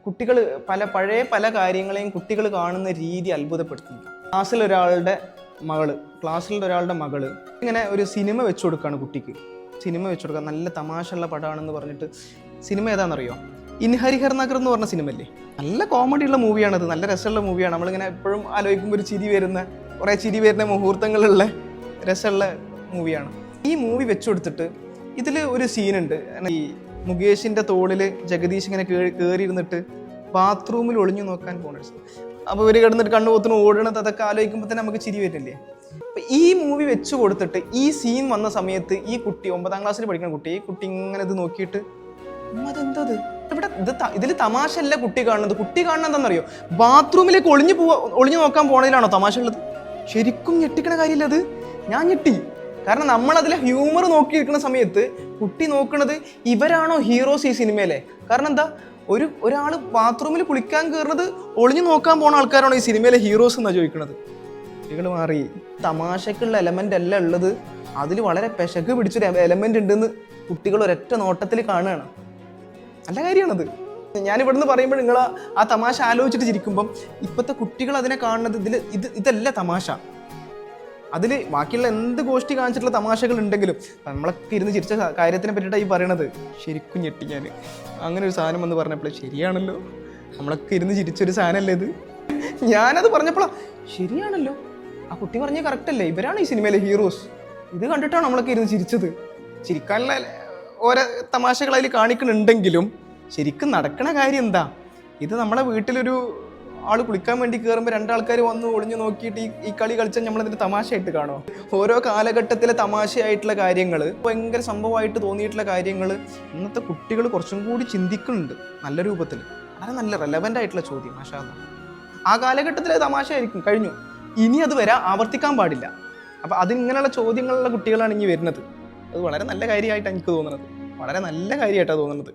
കുട്ടികൾ പഴയ പല കാര്യങ്ങളെയും കുട്ടികൾ കാണുന്ന രീതി അത്ഭുതപ്പെടുത്തുന്നു. ക്ലാസ്സിലൊരാളുടെ മകള് ഇങ്ങനെ ഒരു സിനിമ വെച്ചു കൊടുക്കുകയാണ് കുട്ടിക്ക്. സിനിമ വെച്ചു കൊടുക്കുക, നല്ല തമാശയുള്ള പടമാണെന്ന് പറഞ്ഞിട്ട്. സിനിമ ഏതാണെന്നറിയോ? ഇൻ ഹരിഹർ നഗർ എന്ന് പറഞ്ഞ സിനിമ അല്ലേ? നല്ല കോമഡി ഉള്ള മൂവിയാണത്, നല്ല രസമുള്ള മൂവിയാണ്. നമ്മളിങ്ങനെ എപ്പോഴും ആലോചിക്കുമ്പോൾ ഒരു കുറേ ചിരി വരുന്ന മുഹൂർത്തങ്ങളുള്ള രസമുള്ള മൂവിയാണ്. ഈ മൂവി വെച്ചു കൊടുത്തിട്ട് ഇതിൽ ഒരു സീനുണ്ട്. ഈ മുകേഷിൻ്റെ തോളിൽ ജഗദീഷ് ഇങ്ങനെ കയറിയിരുന്നിട്ട് ബാത്റൂമിൽ ഒളിഞ്ഞു നോക്കാൻ പോകണ. അപ്പോൾ ഇവർ കിടന്നിട്ട് കണ്ണുപോത്തിന് ഓടണത് അതൊക്കെ ആലോചിക്കുമ്പോൾ തന്നെ നമുക്ക് ചിരി വരുന്നില്ലേ? അപ്പം ഈ മൂവി വെച്ച് കൊടുത്തിട്ട് ഈ സീൻ വന്ന സമയത്ത് ഈ കുട്ടി 9ാം ക്ലാസ്സിൽ പഠിക്കുന്ന കുട്ടി, ഈ കുട്ടി ഇങ്ങനെ ഇത് നോക്കിയിട്ട് അതെന്തത് ഇതിൽ തമാശ അല്ല കുട്ടി കാണുന്നത്. കുട്ടി കാണുന്നത് എന്താണെന്നറിയോ? ബാത്റൂമിലേക്ക് ഒളിഞ്ഞു നോക്കാൻ പോണതിലാണോ തമാശ ഉള്ളത്? ശരിക്കും ഞെട്ടിക്കണ കാര്യമില്ല അത്. ഞാൻ ഞെട്ടി. കാരണം നമ്മളതിലെ ഹ്യൂമർ നോക്കിയിരിക്കുന്ന സമയത്ത് കുട്ടി നോക്കുന്നത് ഇവരാണോ ഹീറോസ് ഈ സിനിമയിലെ? കാരണം എന്താ, ഒരാൾ ബാത്റൂമിൽ കുളിക്കാൻ കയറുന്നത് ഒളിഞ്ഞു നോക്കാൻ പോണ ആൾക്കാരാണോ ഈ സിനിമയിലെ ഹീറോസ് എന്നാണ് ചോദിക്കുന്നത്. കുട്ടികൾ മാറി. തമാശക്കുള്ള എലമെന്റ് അല്ല ഉള്ളത്, അതിൽ വളരെ പെശക് പിടിച്ചൊരു എലമെന്റ് ഉണ്ടെന്ന് കുട്ടികൾ ഒരൊറ്റ നോട്ടത്തിൽ കാണുകയാണ്. നല്ല കാര്യമാണത്. ഞാനിവിടുന്ന് പറയുമ്പോൾ നിങ്ങൾ ആ തമാശ ആലോചിച്ചിട്ട് ചിരിക്കുമ്പം ഇപ്പോഴത്തെ കുട്ടികൾ അതിനെ കാണുന്നത് ഇതല്ല തമാശ. അതിൽ ബാക്കിയുള്ള എന്ത് ഗോഷ്ടി കാണിച്ചിട്ടുള്ള തമാശകൾ ഉണ്ടെങ്കിലും നമ്മളൊക്കെ ഇരുന്ന് ചിരിച്ച കാര്യത്തിനെ പറ്റിയിട്ടാണ് ഈ പറയണത്. ശരിക്കും ഞെട്ടി ഞാൻ. അങ്ങനെ ഒരു സാധനം എന്ന് പറഞ്ഞപ്പോൾ ശരിയാണല്ലോ, നമ്മളൊക്കെ ഇരുന്ന് ചിരിച്ചൊരു സാധനമല്ലേ ഇത്. ഞാനത് പറഞ്ഞപ്പോഴാണ് ശരിയാണല്ലോ, ആ കുട്ടി പറഞ്ഞത് കറക്റ്റ് അല്ലേ, ഇവരാണ് ഈ സിനിമയിലെ ഹീറോസ്. ഇത് കണ്ടിട്ടാണ് നമ്മളൊക്കെ ഇരുന്ന് ചിരിച്ചത്. ചിരിക്കാനുള്ള ഓരോ തമാശകൾ അതിൽ കാണിക്കുന്നുണ്ടെങ്കിലും ശരിക്കും നടക്കണ കാര്യം എന്താ? ഇത് നമ്മളെ വീട്ടിലൊരു ആൾ കുളിക്കാൻ വേണ്ടി കയറുമ്പോൾ 2 ആൾക്കാർ വന്ന് ഒളിഞ്ഞു നോക്കിയിട്ട് ഈ കളി കളിച്ചാൽ നമ്മളതിൻ്റെ തമാശയായിട്ട് കാണുമോ? ഓരോ കാലഘട്ടത്തിലെ തമാശയായിട്ടുള്ള കാര്യങ്ങൾ, ഭയങ്കര സംഭവമായിട്ട് തോന്നിയിട്ടുള്ള കാര്യങ്ങൾ ഇന്നത്തെ കുട്ടികൾ കുറച്ചും കൂടി ചിന്തിക്കുന്നുണ്ട് നല്ല രൂപത്തിൽ. വളരെ നല്ല റെലവൻ്റ് ആയിട്ടുള്ള ചോദ്യം. മാഷാ അല്ലാഹ്. ആ കാലഘട്ടത്തിലെ തമാശയായിരിക്കും, കഴിഞ്ഞു. ഇനി അത് ആവർത്തിക്കാൻ പാടില്ല. അപ്പം അതിങ്ങനെയുള്ള ചോദ്യങ്ങളുള്ള കുട്ടികളാണ് ഇനി വരുന്നത്. അത് വളരെ നല്ല കാര്യമായിട്ടാണ് എനിക്ക് തോന്നുന്നത്. വളരെ നല്ല കാര്യമായിട്ടാണ് തോന്നുന്നത്.